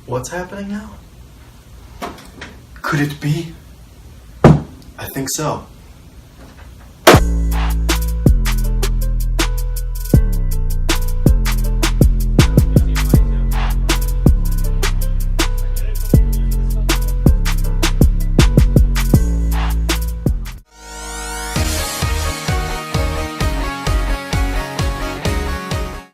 What's happening now? Could it be? I think so.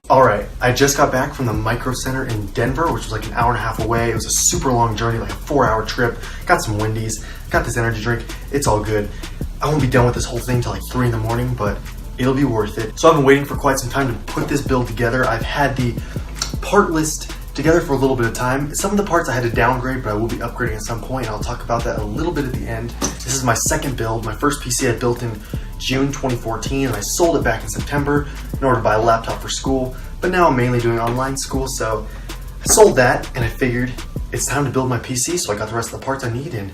Alright, I just got back from the Micro Center in Denver, which was like an hour and a half away. It was a super long journey, like a 4-hour trip. Got some Wendy's, got this energy drink. It's all good. I won't be done with this whole thing till like 3 in the morning, but it'll be worth it. So I've been waiting for quite some time to put this build together. I've had the part list together for a little bit of time. Some of the parts I had to downgrade, but I will be upgrading at some point. I'll talk about that a little bit at the end. This is my second build. My first PC I built in June 2014, and I sold it back in September in order to buy a laptop for school. But now I'm mainly doing online school, so I sold that, and I figured it's time to build my PC, so I got the rest of the parts I need, and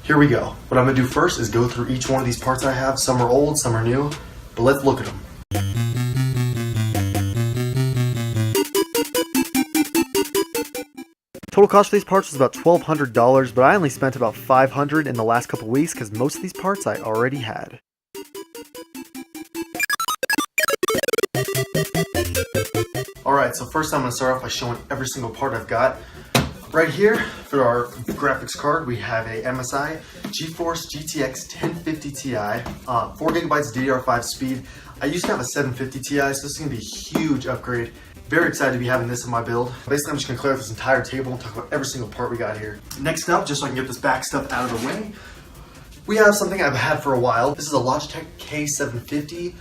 here we go. What I'm gonna do first is go through each one of these parts I have. Some are old, some are new, but let's look at them. Total cost for these parts was about $1,200, but I only spent about $500 in the last couple weeks because most of these parts I already had. Alright, so first I'm going to start off by showing every single part I've got. Right here, for our graphics card, we have a MSI GeForce GTX 1050 Ti, 4GB DDR5 speed. I used to have a 750 Ti, so this is going to be a huge upgrade. Very excited to be having this in my build. Basically, I'm just going to clear out this entire table and talk about every single part we got here. Next up, just so I can get this back stuff out of the way, we have something I've had for a while. This is a Logitech K750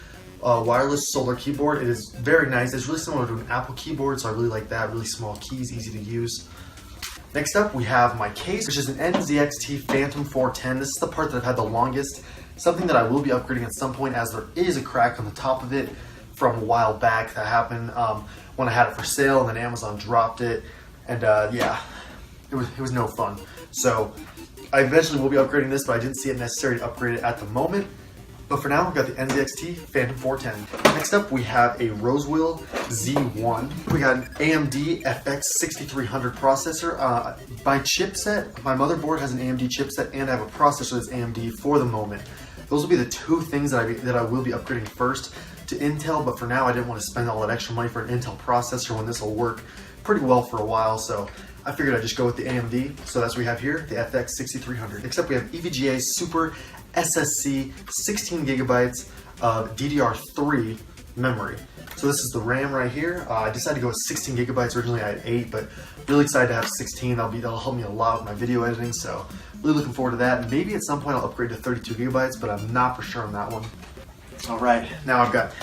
wireless solar keyboard. It is very nice. It's really similar to an Apple keyboard, so I really like that. Really small keys, easy to use. Next up, we have my case, which is an NZXT Phantom 410. This is the part that I've had the longest. Something that I will be upgrading at some point, as there is a crack on the top of it from a while back that happened when I had it for sale, and then Amazon dropped it, and yeah, it was no fun. So I eventually will be upgrading this, but I didn't see it necessary to upgrade it at the moment. But for now, we've got the NZXT Phantom 410. Next up, we have a Rosewell Z1. We got an AMD FX 6300 processor. My chipset, my motherboard has an AMD chipset, and I have a processor that's AMD for the moment. Those will be the two things that I will be upgrading first to Intel, but for now, I didn't want to spend all that extra money for an Intel processor when this will work pretty well for a while, so I figured I'd just go with the AMD. So that's what we have here, the FX 6300. Except we have EVGA Super SSC 16GB of DDR3 memory. So this is the RAM right here. I decided to go with 16GB. Originally I had 8, but really excited to have 16. That'll help me a lot with my video editing, so really looking forward to that. Maybe at some point I'll upgrade to 32GB, but I'm not for sure on that one. Alright, now I've got,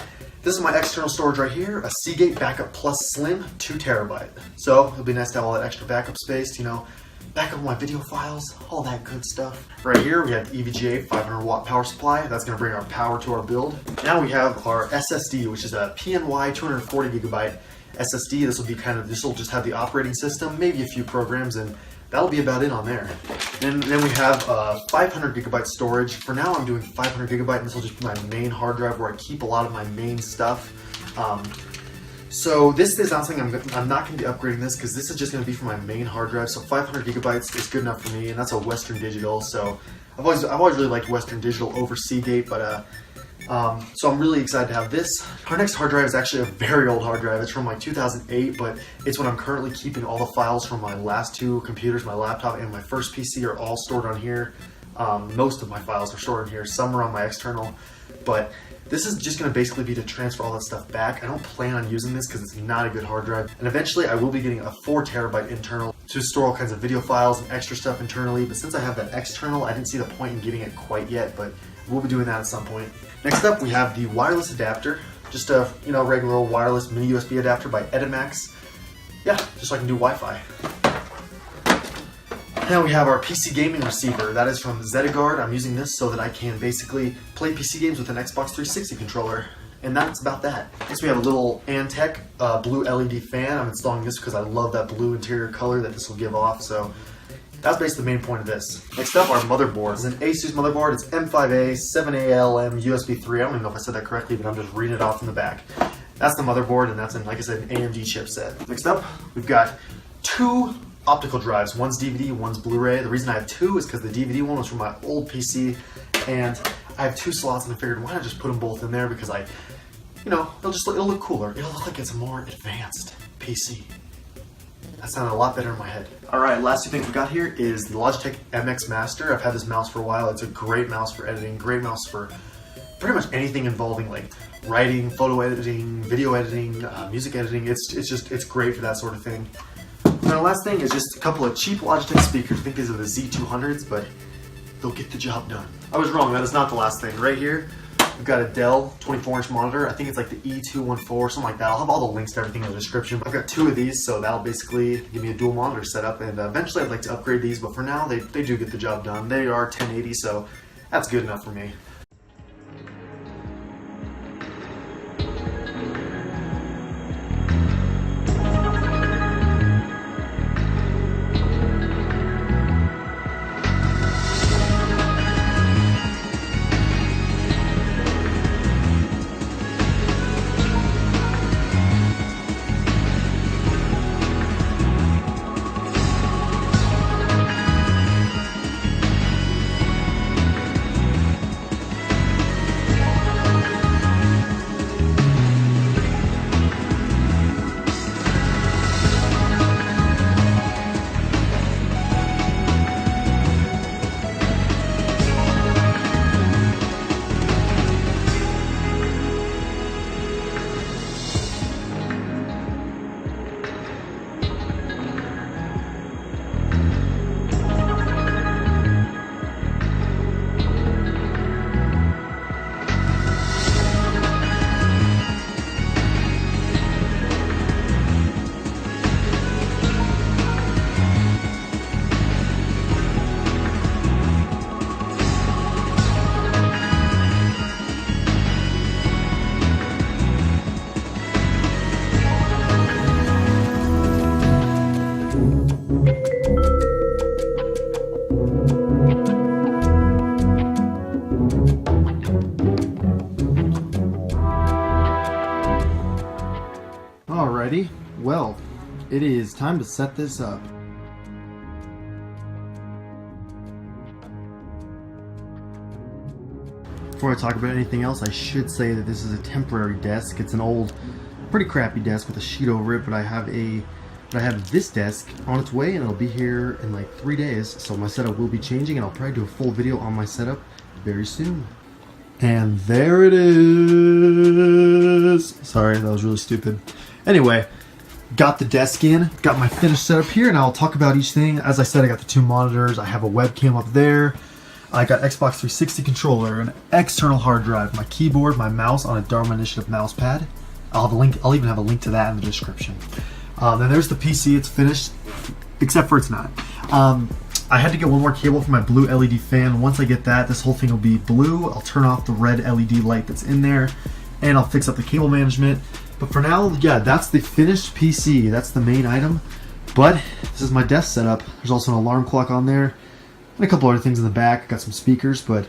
this is my external storage right here, a Seagate Backup Plus Slim 2TB. So it'll be nice to have all that extra backup space, you know, back up my video files, all that good stuff. Right here we have the EVGA 500 watt power supply. That's going to bring our power to our build. Now we have our SSD, which is a PNY 240GB SSD. This will just have the operating system, maybe a few programs, and that'll be about it on there. And then we have 500GB storage. For now I'm doing 500GB, and this will just be my main hard drive where I keep a lot of my main stuff. So this is not something I'm not going to be upgrading this, because this is just going to be for my main hard drive. So 500GB is good enough for me, and that's a Western Digital. So I've always really liked Western Digital over Seagate, but so I'm really excited to have this. Our next hard drive is actually a very old hard drive. It's from like 2008, but it's when I'm currently keeping all the files from my last two computers, my laptop and my first PC, are all stored on here. Most of my files are stored in here. Some are on my external, but this is just going to basically be to transfer all that stuff back. I don't plan on using this because it's not a good hard drive. And eventually I will be getting a 4TB internal to store all kinds of video files and extra stuff internally. But since I have that external, I didn't see the point in getting it quite yet, but we'll be doing that at some point. Next up, we have the wireless adapter. Just a regular old wireless mini USB adapter by Edimax. Yeah, just so I can do Wi-Fi. Now we have our PC gaming receiver. That is from ZettaGuard. I'm using this so that I can basically play PC games with an Xbox 360 controller. And that's about that. Next we have a little Antec blue LED fan. I'm installing this because I love that blue interior color that this will give off. So that's basically the main point of this. Next up, our motherboard. It's an Asus motherboard. It's M5A 7ALM USB 3. I don't even know if I said that correctly, but I'm just reading it off from the back. That's the motherboard, and that's in, like I said, an AMD chipset. Next up, we've got two optical drives. One's DVD, one's Blu-ray. The reason I have two is because the DVD one was from my old PC, and I have two slots, and I figured why not just put them both in there, because it'll look cooler. It'll look like it's a more advanced PC. That sounded a lot better in my head. All right, last two things we got here is the Logitech MX Master. I've had this mouse for a while. It's a great mouse for editing, great mouse for pretty much anything involving like writing, photo editing, video editing, music editing. It's great for that sort of thing. And the last thing is just a couple of cheap Logitech speakers. I think these are the Z200s, but they'll get the job done. I was wrong, that is not the last thing. Right here, we've got a Dell 24-inch monitor. I think it's like the E214, something like that. I'll have all the links to everything in the description. I've got two of these, so that'll basically give me a dual monitor setup, and eventually I'd like to upgrade these, but for now, they do get the job done. They are 1080, so that's good enough for me. Alrighty, well, it is time to set this up. Before I talk about anything else, I should say that this is a temporary desk. It's an old, pretty crappy desk with a sheet over it, but I have this desk on its way, and it'll be here in like 3 days. So my setup will be changing, and I'll probably do a full video on my setup very soon. And there it is. Sorry, that was really stupid. Anyway, got the desk in, got my finished setup here, and I'll talk about each thing. As I said, I got the two monitors. I have a webcam up there. I got Xbox 360 controller, an external hard drive, my keyboard, my mouse on a Dharma Initiative mousepad. I'll have a link. I'll even have a link to that in the description. Then there's the PC. It's finished, except for it's not. I had to get one more cable for my blue LED fan. Once I get that, this whole thing will be blue. I'll turn off the red LED light that's in there, and I'll fix up the cable management. But for now, yeah, that's the finished PC. That's the main item. But this is my desk setup. There's also an alarm clock on there, and a couple other things in the back. I got some speakers, but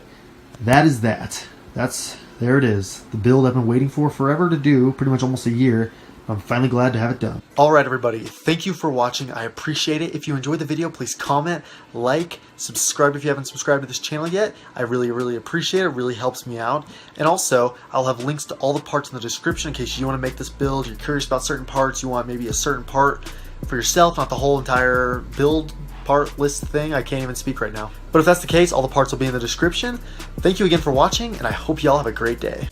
that is that. There it is. The build I've been waiting for forever to do, pretty much almost a year. I'm finally glad to have it done. Alright everybody, thank you for watching. I appreciate it. If you enjoyed the video, please comment, like, subscribe if you haven't subscribed to this channel yet. I really, really appreciate it. It really helps me out. And also, I'll have links to all the parts in the description in case you want to make this build, you're curious about certain parts, you want maybe a certain part for yourself, not the whole entire build part list thing. I can't even speak right now. But if that's the case, all the parts will be in the description. Thank you again for watching, and I hope y'all have a great day.